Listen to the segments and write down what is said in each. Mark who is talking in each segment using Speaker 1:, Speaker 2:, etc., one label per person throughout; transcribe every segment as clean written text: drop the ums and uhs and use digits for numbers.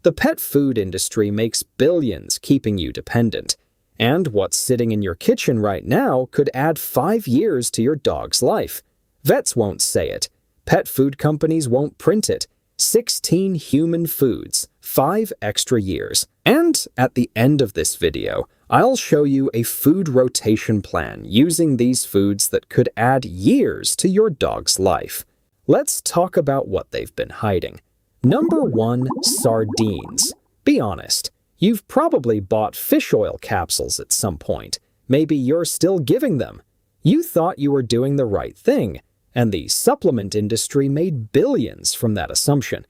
Speaker 1: The pet food industry makes billions keeping you dependent. And what's sitting in your kitchen right now could add 5 years to your dog's life. Vets won't say it. Pet food companies won't print it. 16 human foods, 5 extra years. And at the end of this video, I'll show you a food rotation plan using these foods that could add years to your dog's life. Let's talk about what they've been hiding. Number 1, sardines. Be honest. You've probably bought fish oil capsules at some point. Maybe you're still giving them. You thought you were doing the right thing, and the supplement industry made billions from that assumption.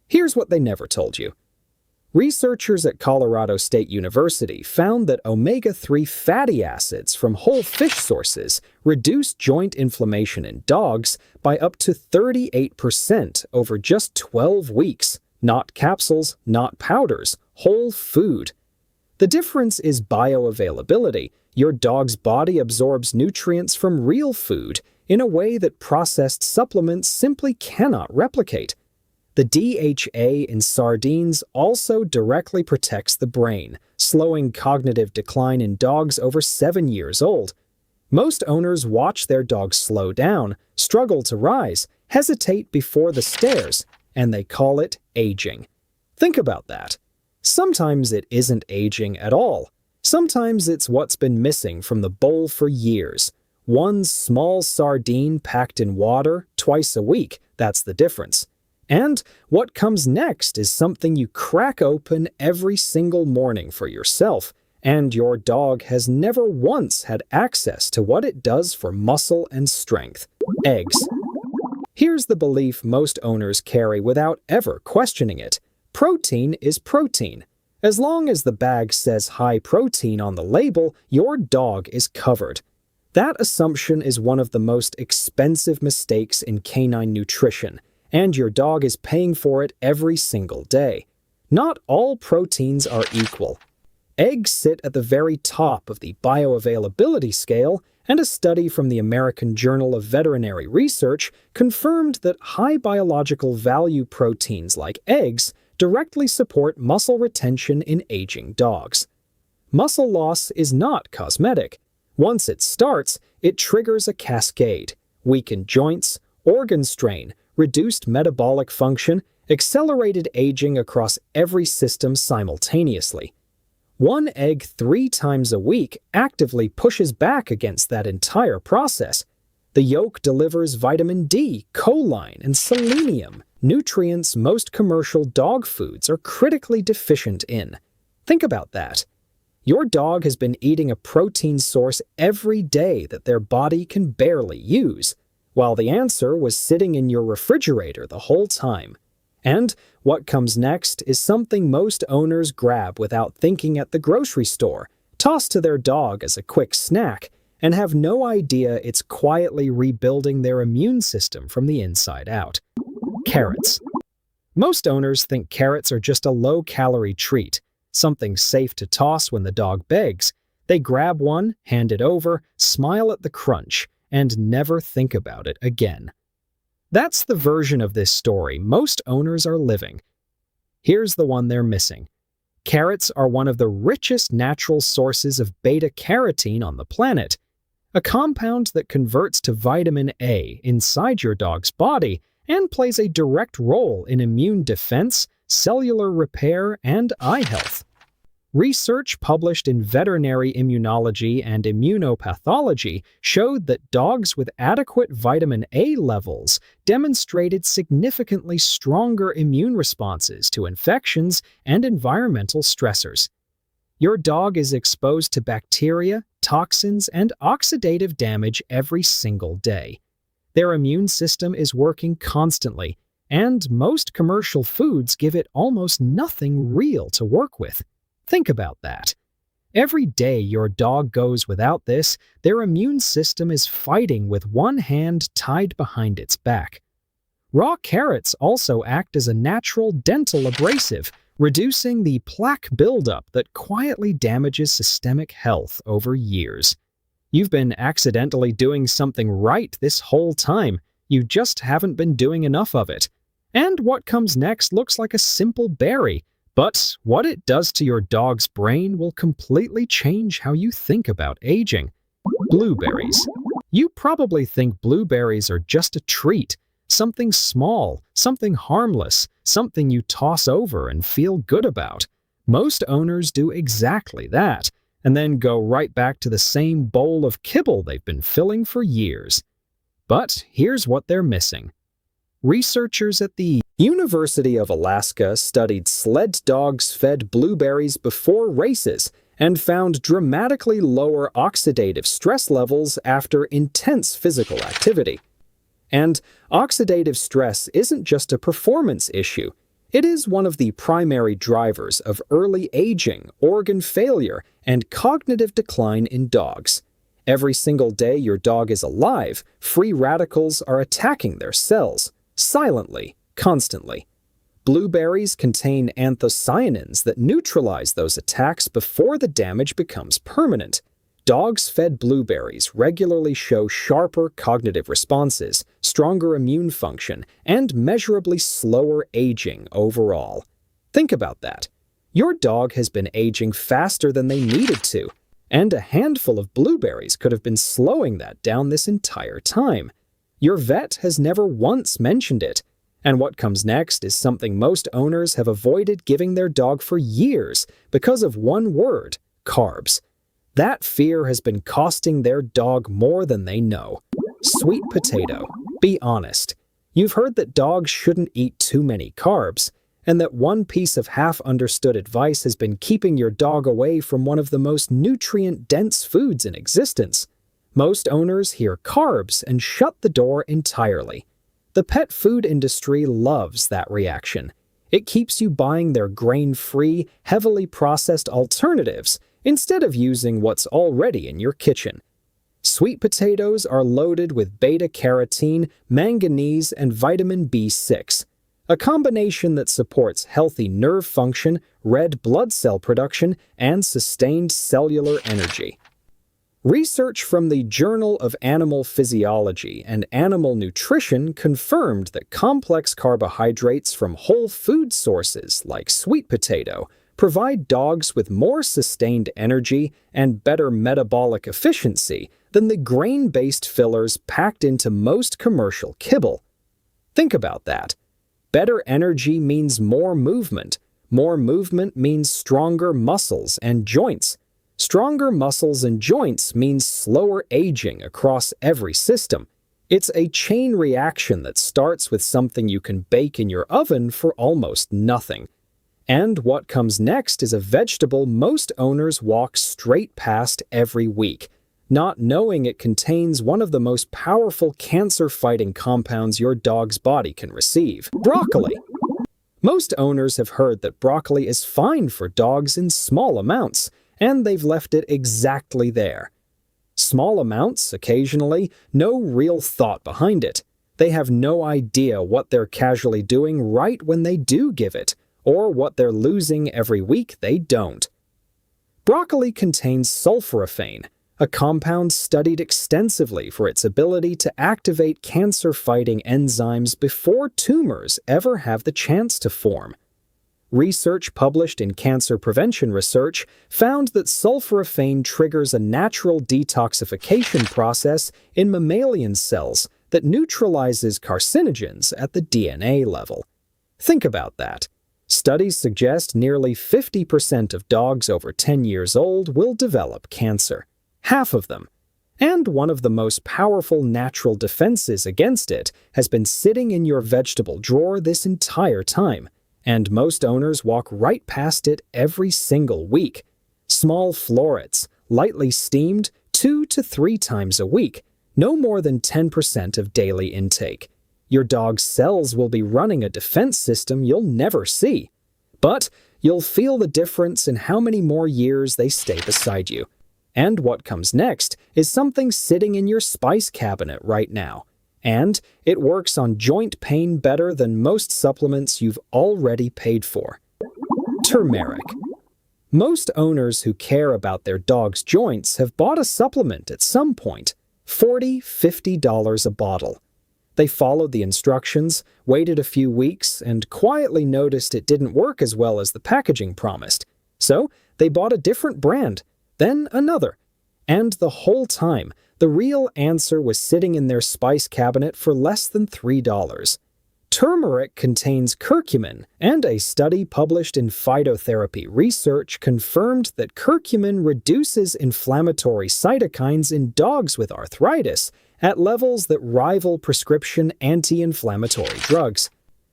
Speaker 1: Here's what they never told you. Researchers at Colorado State University found that omega-3 fatty acids from whole fish sources reduce joint inflammation in dogs by up to 38% over just 12 weeks. Not capsules, not powders, whole food. The difference is bioavailability. Your dog's body absorbs nutrients from real food in a way that processed supplements simply cannot replicate. The DHA in sardines also directly protects the brain, slowing cognitive decline in dogs over 7 years old. Most owners watch their dogs slow down, struggle to rise, hesitate before the stairs, and they call it aging. Think about that. Sometimes it isn't aging at all. Sometimes it's what's been missing from the bowl for years. One small sardine packed in water twice a week, that's the difference. And what comes next is something you crack open every single morning for yourself, and your dog has never once had access to what it does for muscle and strength: eggs. Here's the belief most owners carry without ever questioning it. Protein is protein. As long as the bag says high protein on the label, your dog is covered. That assumption is one of the most expensive mistakes in canine nutrition, and your dog is paying for it every single day. Not all proteins are equal. Eggs sit at the very top of the bioavailability scale, and a study from the American Journal of Veterinary Research confirmed that high biological value proteins like eggs directly support muscle retention in aging dogs. Muscle loss is not cosmetic. Once it starts, it triggers a cascade: weakened joints, organ strain, reduced metabolic function, accelerated aging across every system simultaneously. One egg 3 times a week actively pushes back against that entire process. The yolk delivers vitamin D, choline, and selenium, nutrients most commercial dog foods are critically deficient in. Think about that. Your dog has been eating a protein source every day that their body can barely use, while the answer was sitting in your refrigerator the whole time. And what comes next is something most owners grab without thinking at the grocery store, toss to their dog as a quick snack, and have no idea it's quietly rebuilding their immune system from the inside out. Carrots. Most owners think carrots are just a low-calorie treat, something safe to toss when the dog begs. They grab one, hand it over, smile at the crunch, and never think about it again. That's the version of this story most owners are living. Here's the one they're missing. Carrots are one of the richest natural sources of beta-carotene on the planet, a compound that converts to vitamin A inside your dog's body and plays a direct role in immune defense, cellular repair, and eye health. Research published in Veterinary Immunology and Immunopathology showed that dogs with adequate vitamin A levels demonstrated significantly stronger immune responses to infections and environmental stressors. Your dog is exposed to bacteria, toxins, and oxidative damage every single day. Their immune system is working constantly, and most commercial foods give it almost nothing real to work with. Think about that. Every day your dog goes without this, their immune system is fighting with one hand tied behind its back. Raw carrots also act as a natural dental abrasive, reducing the plaque buildup that quietly damages systemic health over years. You've been accidentally doing something right this whole time, you just haven't been doing enough of it. And what comes next looks like a simple berry, But what it does to your dog's brain will completely change how you think about aging. Blueberries. You probably think blueberries are just a treat, something small, something harmless, something you toss over and feel good about. Most owners do exactly that, and then go right back to the same bowl of kibble they've been filling for years. But here's what they're missing. Researchers at the University of Alaska studied sled dogs fed blueberries before races and found dramatically lower oxidative stress levels after intense physical activity. And oxidative stress isn't just a performance issue. It is one of the primary drivers of early aging, organ failure, and cognitive decline in dogs. Every single day your dog is alive, free radicals are attacking their cells, silently, constantly. Blueberries contain anthocyanins that neutralize those attacks before the damage becomes permanent. Dogs fed blueberries regularly show sharper cognitive responses, stronger immune function, and measurably slower aging overall. Think about that. Your dog has been aging faster than they needed to, and a handful of blueberries could have been slowing that down this entire time. Your vet has never once mentioned it. And what comes next is something most owners have avoided giving their dog for years because of one word: carbs. That fear has been costing their dog more than they know. Sweet potato. Be honest. You've heard that dogs shouldn't eat too many carbs, and that one piece of half-understood advice has been keeping your dog away from one of the most nutrient-dense foods in existence. Most owners hear carbs and shut the door entirely. The pet food industry loves that reaction. It keeps you buying their grain-free, heavily processed alternatives instead of using what's already in your kitchen. Sweet potatoes are loaded with beta-carotene, manganese, and vitamin B6, a combination that supports healthy nerve function, red blood cell production, and sustained cellular energy. Research from the Journal of Animal Physiology and Animal Nutrition confirmed that complex carbohydrates from whole food sources like sweet potato provide dogs with more sustained energy and better metabolic efficiency than the grain-based fillers packed into most commercial kibble. Think about that. Better energy means more movement. More movement means stronger muscles and joints. Stronger muscles and joints means slower aging across every system. It's a chain reaction that starts with something you can bake in your oven for almost nothing. And what comes next is a vegetable most owners walk straight past every week, not knowing it contains one of the most powerful cancer-fighting compounds your dog's body can receive: broccoli. Most owners have heard that broccoli is fine for dogs in small amounts, and they've left it exactly there. Small amounts, occasionally, no real thought behind it. They have no idea what they're casually doing right when they do give it, or what they're losing every week they don't. Broccoli contains sulforaphane, a compound studied extensively for its ability to activate cancer-fighting enzymes before tumors ever have the chance to form. Research published in Cancer Prevention Research found that sulforaphane triggers a natural detoxification process in mammalian cells that neutralizes carcinogens at the DNA level. Think about that. Studies suggest nearly 50% of dogs over 10 years old will develop cancer. Half of them. And one of the most powerful natural defenses against it has been sitting in your vegetable drawer this entire time. And most owners walk right past it every single week. Small florets, lightly steamed 2 to 3 times a week, no more than 10% of daily intake. Your dog's cells will be running a defense system you'll never see. But you'll feel the difference in how many more years they stay beside you. And what comes next is something sitting in your spice cabinet right now. And it works on joint pain better than most supplements you've already paid for. Turmeric. Most owners who care about their dog's joints have bought a supplement at some point, $40–50 a bottle. They followed the instructions, waited a few weeks, and quietly noticed it didn't work as well as the packaging promised. So they bought a different brand, then another. And the whole time, the real answer was sitting in their spice cabinet for less than $3. Turmeric contains curcumin, and a study published in Phytotherapy Research confirmed that curcumin reduces inflammatory cytokines in dogs with arthritis at levels that rival prescription anti-inflammatory drugs.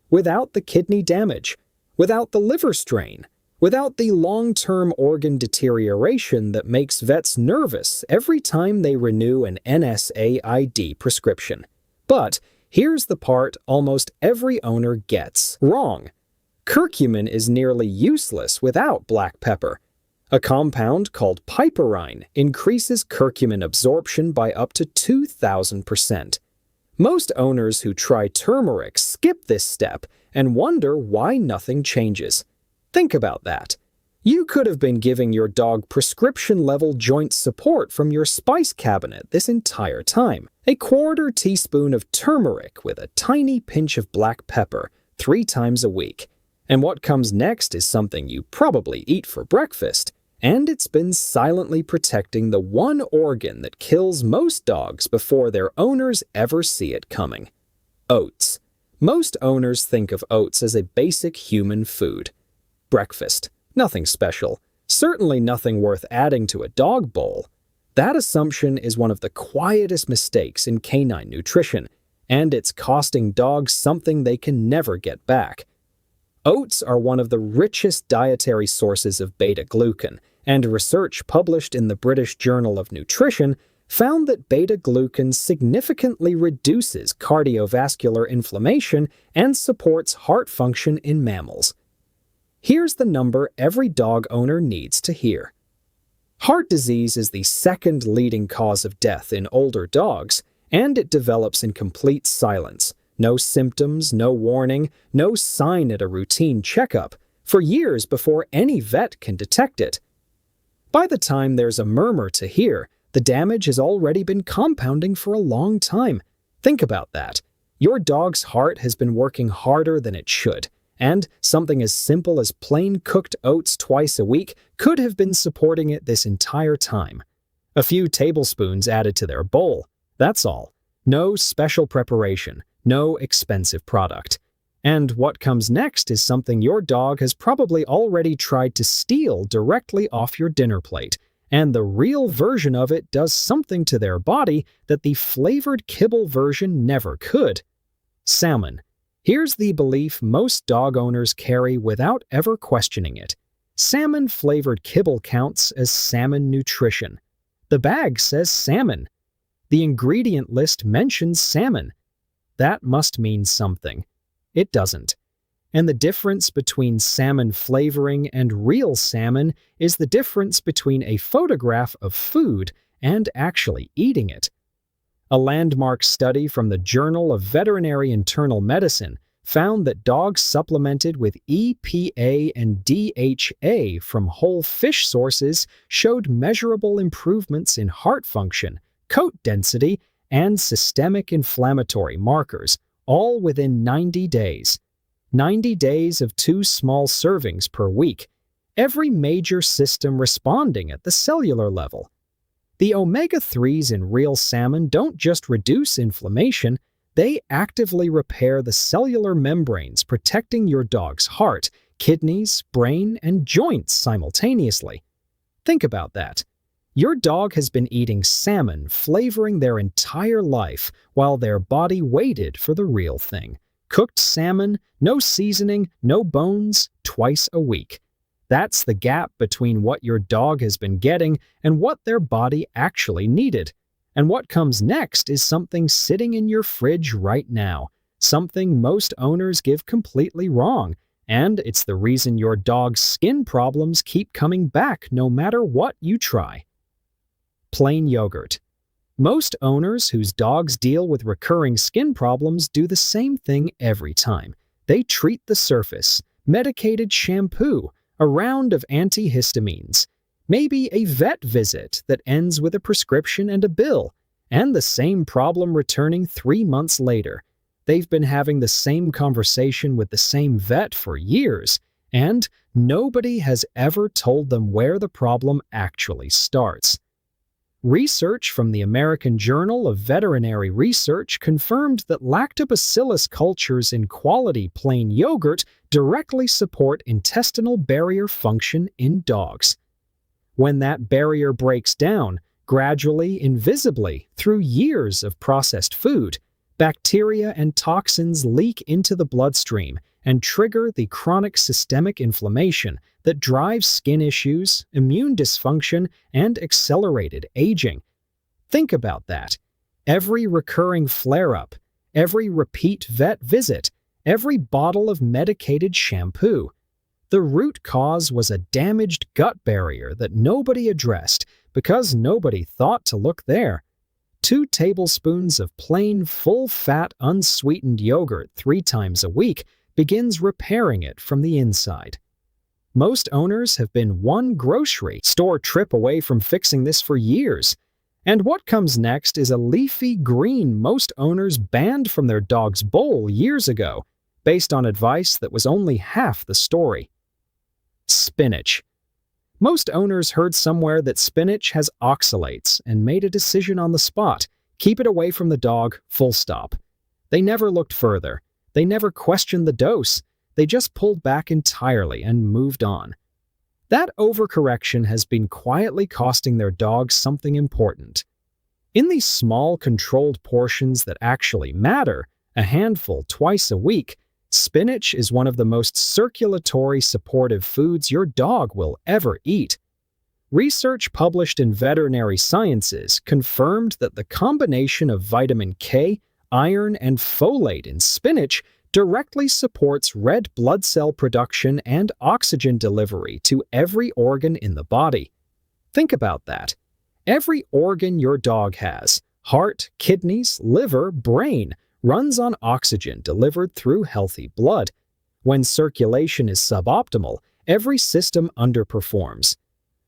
Speaker 1: Without the kidney damage, without the liver strain, without the long-term organ deterioration that makes vets nervous every time they renew an NSAID prescription. But here's the part almost every owner gets wrong. Curcumin is nearly useless without black pepper. A compound called piperine increases curcumin absorption by up to 2,000%. Most owners who try turmeric skip this step and wonder why nothing changes. Think about that. You could have been giving your dog prescription-level joint support from your spice cabinet this entire time. A quarter teaspoon of turmeric with a tiny pinch of black pepper 3 times a week. And what comes next is something you probably eat for breakfast. And it's been silently protecting the one organ that kills most dogs before their owners ever see it coming. Oats. Most owners think of oats as a basic human food. Breakfast. Nothing special. Certainly nothing worth adding to a dog bowl. That assumption is one of the quietest mistakes in canine nutrition, and it's costing dogs something they can never get back. Oats are one of the richest dietary sources of beta-glucan, and research published in the British Journal of Nutrition found that beta-glucan significantly reduces cardiovascular inflammation and supports heart function in mammals. Here's the number every dog owner needs to hear. Heart disease is the second leading cause of death in older dogs, and it develops in complete silence. No symptoms, no warning, no sign at a routine checkup, for years before any vet can detect it. By the time there's a murmur to hear, the damage has already been compounding for a long time. Think about that. Your dog's heart has been working harder than it should, and something as simple as plain cooked oats twice a week could have been supporting it this entire time. A few tablespoons added to their bowl, that's all. No special preparation, no expensive product. And what comes next is something your dog has probably already tried to steal directly off your dinner plate, and the real version of it does something to their body that the flavored kibble version never could. Salmon. Here's the belief most dog owners carry without ever questioning it. Salmon-flavored kibble counts as salmon nutrition. The bag says salmon. The ingredient list mentions salmon. That must mean something. It doesn't. And the difference between salmon flavoring and real salmon is the difference between a photograph of food and actually eating it. A landmark study from the Journal of Veterinary Internal Medicine found that dogs supplemented with EPA and DHA from whole fish sources showed measurable improvements in heart function, coat density, and systemic inflammatory markers, all within 90 days. 90 days of 2 small servings per week, every major system responding at the cellular level. The omega-3s in real salmon don't just reduce inflammation, they actively repair the cellular membranes protecting your dog's heart, kidneys, brain, and joints simultaneously. Think about that. Your dog has been eating salmon flavoring their entire life while their body waited for the real thing. Cooked salmon, no seasoning, no bones, twice a week. That's the gap between what your dog has been getting and what their body actually needed. And what comes next is something sitting in your fridge right now, something most owners give completely wrong, and it's the reason your dog's skin problems keep coming back no matter what you try. Plain yogurt. Most owners whose dogs deal with recurring skin problems do the same thing every time. They treat the surface, medicated shampoo, a round of antihistamines, maybe a vet visit that ends with a prescription and a bill, and the same problem returning 3 months later. They've been having the same conversation with the same vet for years, and nobody has ever told them where the problem actually starts. Research from the American Journal of Veterinary Research confirmed that lactobacillus cultures in quality plain yogurt directly support intestinal barrier function in dogs. When that barrier breaks down, gradually, invisibly, through years of processed food, bacteria and toxins leak into the bloodstream and trigger the chronic systemic inflammation that drives skin issues, immune dysfunction, and accelerated aging. Think about that. Every recurring flare-up, every repeat vet visit, every bottle of medicated shampoo. The root cause was a damaged gut barrier that nobody addressed because nobody thought to look there. 2 tablespoons of plain, full-fat, unsweetened yogurt 3 times a week begins repairing it from the inside. Most owners have been one grocery store trip away from fixing this for years. And what comes next is a leafy green most owners banned from their dog's bowl years ago, based on advice that was only half the story. Spinach. Most owners heard somewhere that spinach has oxalates and made a decision on the spot. Keep it away from the dog, full stop. They never looked further. They never questioned the dose. They just pulled back entirely and moved on. That overcorrection has been quietly costing their dogs something important. In these small, controlled portions that actually matter, a handful twice a week, spinach is one of the most circulatory supportive foods your dog will ever eat. Research published in Veterinary Sciences confirmed that the combination of vitamin K, iron, and folate in spinach directly supports red blood cell production and oxygen delivery to every organ in the body. Think about that. Every organ your dog has, heart, kidneys, liver, brain, runs on oxygen delivered through healthy blood. When circulation is suboptimal, every system underperforms.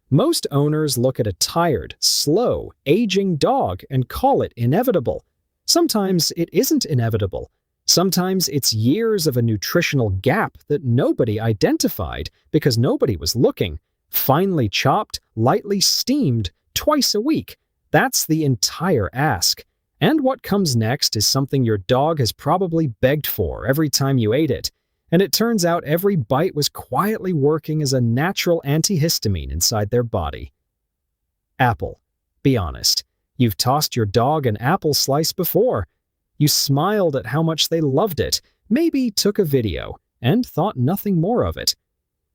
Speaker 1: Most owners look at a tired, slow, aging dog and call it inevitable. Sometimes it isn't inevitable. Sometimes it's years of a nutritional gap that nobody identified because nobody was looking. Finely chopped, lightly steamed, twice a week. That's the entire ask. And what comes next is something your dog has probably begged for every time you ate it. And it turns out every bite was quietly working as a natural antihistamine inside their body. Apple. Be honest. You've tossed your dog an apple slice before. You smiled at how much they loved it, maybe took a video, and thought nothing more of it.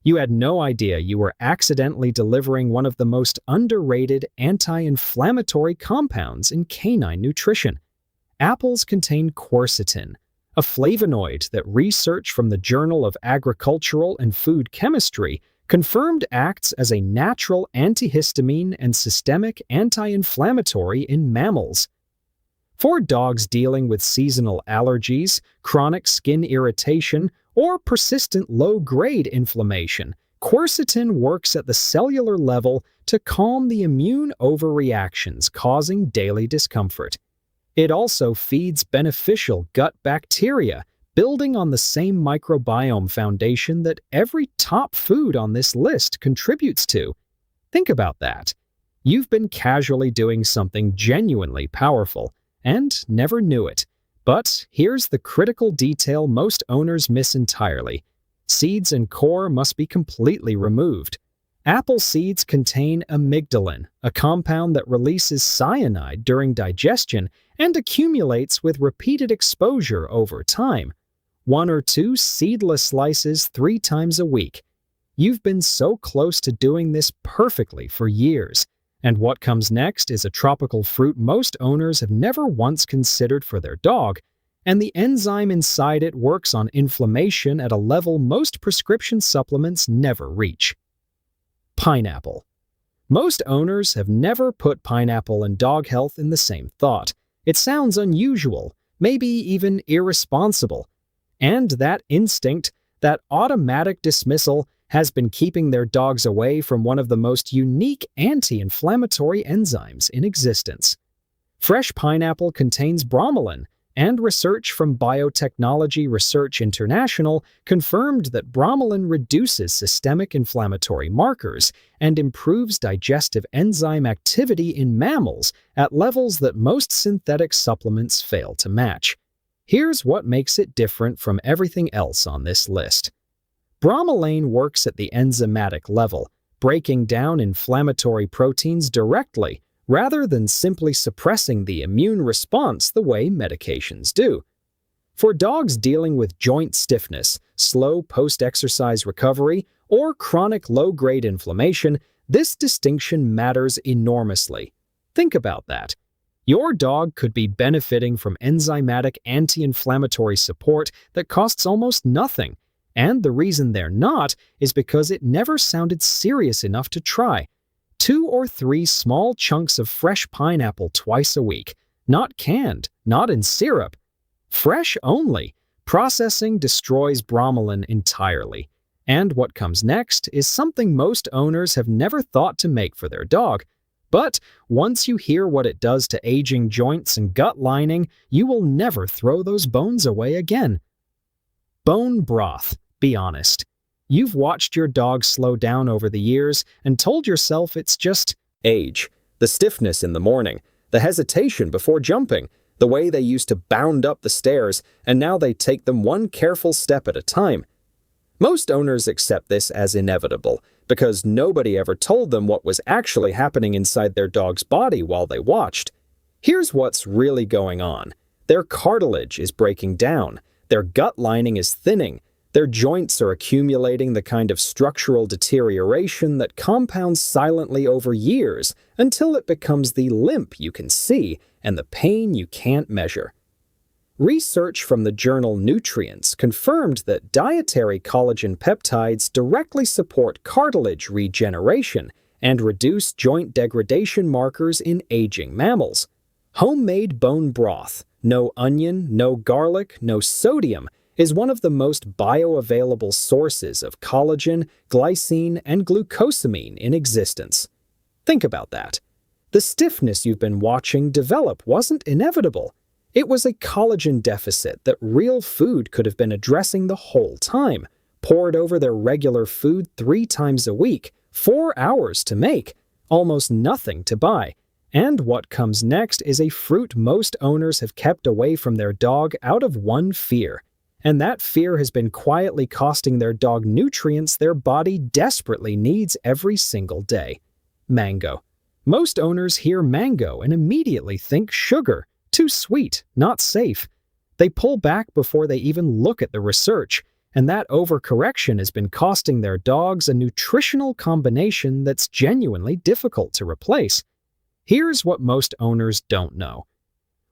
Speaker 1: You had no idea you were accidentally delivering one of the most underrated anti-inflammatory compounds in canine nutrition. Apples contain quercetin, a flavonoid that research from the Journal of Agricultural and Food Chemistry confirmed acts as a natural antihistamine and systemic anti-inflammatory in mammals. For dogs dealing with seasonal allergies, chronic skin irritation, or persistent low-grade inflammation, quercetin works at the cellular level to calm the immune overreactions causing daily discomfort. It also feeds beneficial gut bacteria, building on the same microbiome foundation that every top food on this list contributes to. Think about that. You've been casually doing something genuinely powerful, and never knew it. But here's the critical detail most owners miss entirely. Seeds and core must be completely removed. Apple seeds contain amygdalin, a compound that releases cyanide during digestion and accumulates with repeated exposure over time. 1 or 2 seedless slices 3 times a week. You've been so close to doing this perfectly for years. And what comes next is a tropical fruit most owners have never once considered for their dog, and the enzyme inside it works on inflammation at a level most prescription supplements never reach. Pineapple. Most owners have never put pineapple and dog health in the same thought. It sounds unusual, maybe even irresponsible. And that instinct, that automatic dismissal, has been keeping their dogs away from one of the most unique anti-inflammatory enzymes in existence. Fresh pineapple contains bromelain, and research from Biotechnology Research International confirmed that bromelain reduces systemic inflammatory markers and improves digestive enzyme activity in mammals at levels that most synthetic supplements fail to match. Here's what makes it different from everything else on this list. Bromelain works at the enzymatic level, breaking down inflammatory proteins directly, rather than simply suppressing the immune response the way medications do. For dogs dealing with joint stiffness, slow post-exercise recovery, or chronic low-grade inflammation, this distinction matters enormously. Think about that. Your dog could be benefiting from enzymatic anti-inflammatory support that costs almost nothing, and the reason they're not is because it never sounded serious enough to try. 2 or 3 small chunks of fresh pineapple twice a week, not canned, not in syrup. Fresh only. Processing destroys bromelain entirely. And what comes next is something most owners have never thought to make for their dog. But once you hear what it does to aging joints and gut lining, you will never throw those bones away again. Bone broth. Be honest. You've watched your dog slow down over the years and told yourself it's just age. The stiffness in the morning, the hesitation before jumping, the way they used to bound up the stairs, and now they take them one careful step at a time. Most owners accept this as inevitable because nobody ever told them what was actually happening inside their dog's body while they watched. Here's what's really going on. Their cartilage is breaking down, their gut lining is thinning, their joints are accumulating the kind of structural deterioration that compounds silently over years until it becomes the limp you can see and the pain you can't measure. Research from the journal Nutrients confirmed that dietary collagen peptides directly support cartilage regeneration and reduce joint degradation markers in aging mammals. Homemade bone broth, no onion, no garlic, no sodium, is one of the most bioavailable sources of collagen, glycine, and glucosamine in existence. Think about that. The stiffness you've been watching develop wasn't inevitable. It was a collagen deficit that real food could have been addressing the whole time, poured over their regular food 3 times a week, 4 hours to make, almost nothing to buy. And what comes next is a fruit most owners have kept away from their dog out of one fear. And that fear has been quietly costing their dog nutrients their body desperately needs every single day. Mango. Most owners hear mango and immediately think sugar. Too sweet, not safe. They pull back before they even look at the research, and that overcorrection has been costing their dogs a nutritional combination that's genuinely difficult to replace. Here's what most owners don't know.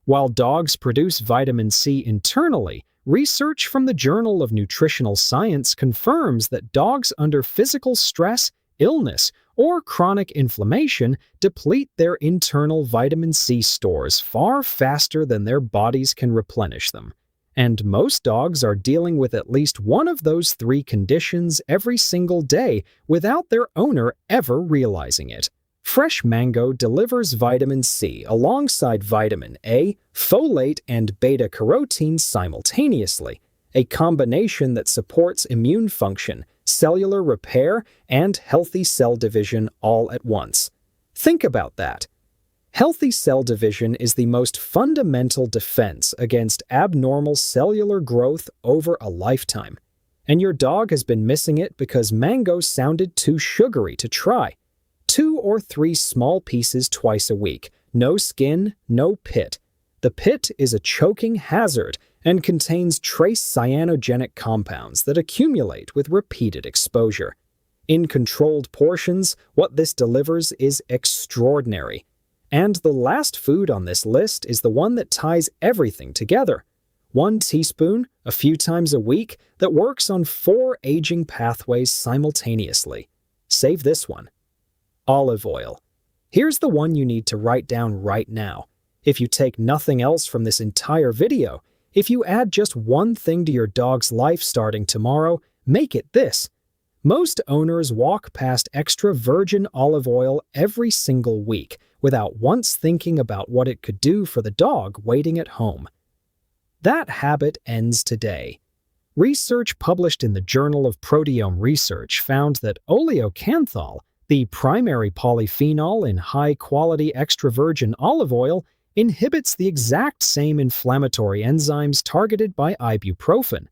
Speaker 1: While dogs produce vitamin C internally, research from the Journal of Nutritional Science confirms that dogs under physical stress, illness, or chronic inflammation deplete their internal vitamin C stores far faster than their bodies can replenish them. And most dogs are dealing with at least one of those 3 conditions every single day without their owner ever realizing it. Fresh mango delivers vitamin C alongside vitamin A, folate, and beta-carotene simultaneously, a combination that supports immune function, cellular repair, and healthy cell division all at once. Think about that. Healthy cell division is the most fundamental defense against abnormal cellular growth over a lifetime. And your dog has been missing it because mango sounded too sugary to try. 2 or 3 small pieces twice a week, no skin, no pit. The pit is a choking hazard and contains trace cyanogenic compounds that accumulate with repeated exposure. In controlled portions, what this delivers is extraordinary. And the last food on this list is the one that ties everything together. 1 teaspoon, a few times a week, that works on 4 aging pathways simultaneously. Save this one. Olive oil. Here's the one you need to write down right now. If you take nothing else from this entire video, if you add just one thing to your dog's life starting tomorrow, make it this. Most owners walk past extra virgin olive oil every single week without once thinking about what it could do for the dog waiting at home. That habit ends today. Research published in the Journal of Proteome Research found that oleocanthal, the primary polyphenol in high-quality extra virgin olive oil, inhibits the exact same inflammatory enzymes targeted by ibuprofen.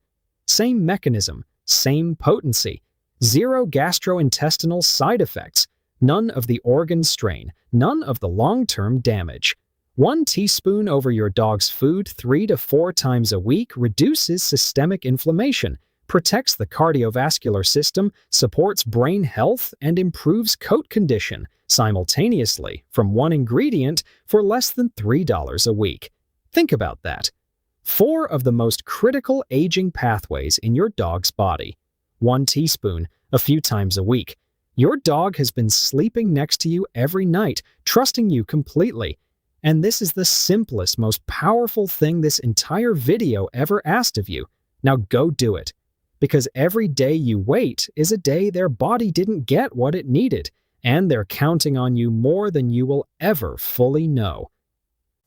Speaker 1: Same mechanism, same potency, zero gastrointestinal side effects, none of the organ strain, none of the long-term damage. 1 teaspoon over your dog's food 3 to 4 times a week reduces systemic inflammation, protects the cardiovascular system, supports brain health, and improves coat condition simultaneously from one ingredient for less than $3 a week. Think about that. 4 of the most critical aging pathways in your dog's body. 1 teaspoon, a few times a week. Your dog has been sleeping next to you every night, trusting you completely. And this is the simplest, most powerful thing this entire video ever asked of you. Now go do it. Because every day you wait is a day their body didn't get what it needed, and they're counting on you more than you will ever fully know.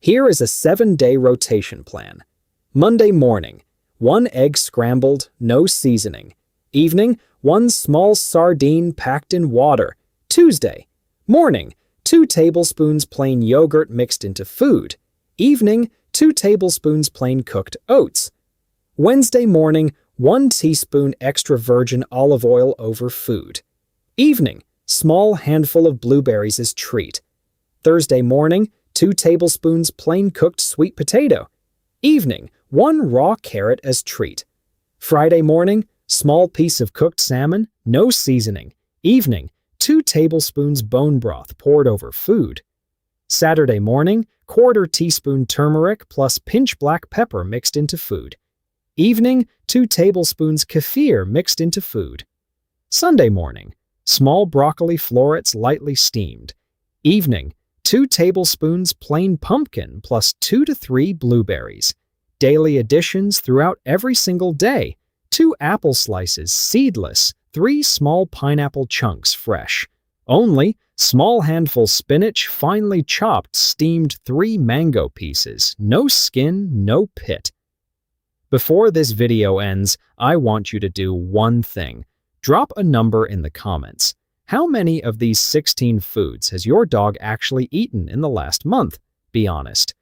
Speaker 1: Here is a 7-day rotation plan. Monday morning, 1 egg scrambled, no seasoning. Evening, 1 small sardine packed in water. Tuesday, morning, 2 tablespoons plain yogurt mixed into food. Evening, 2 tablespoons plain cooked oats. Wednesday morning, 1 teaspoon extra virgin olive oil over food. Evening, small handful of blueberries as treat. Thursday morning, 2 tablespoons plain cooked sweet potato. Evening, 1 raw carrot as treat. Friday morning, small piece of cooked salmon, no seasoning. Evening, 2 tablespoons bone broth poured over food. Saturday morning, 1/4 teaspoon turmeric plus pinch black pepper mixed into food. Evening, 2 tablespoons kefir mixed into food. Sunday morning, small broccoli florets lightly steamed. Evening, 2 tablespoons plain pumpkin plus 2 to 3 blueberries. Daily additions throughout every single day. 2 apple slices seedless, 3 small pineapple chunks fresh. Only small handful spinach finely chopped steamed 3 mango pieces, no skin, no pit. Before this video ends, I want you to do one thing. Drop a number in the comments. How many of these 16 foods has your dog actually eaten in the last month? Be honest.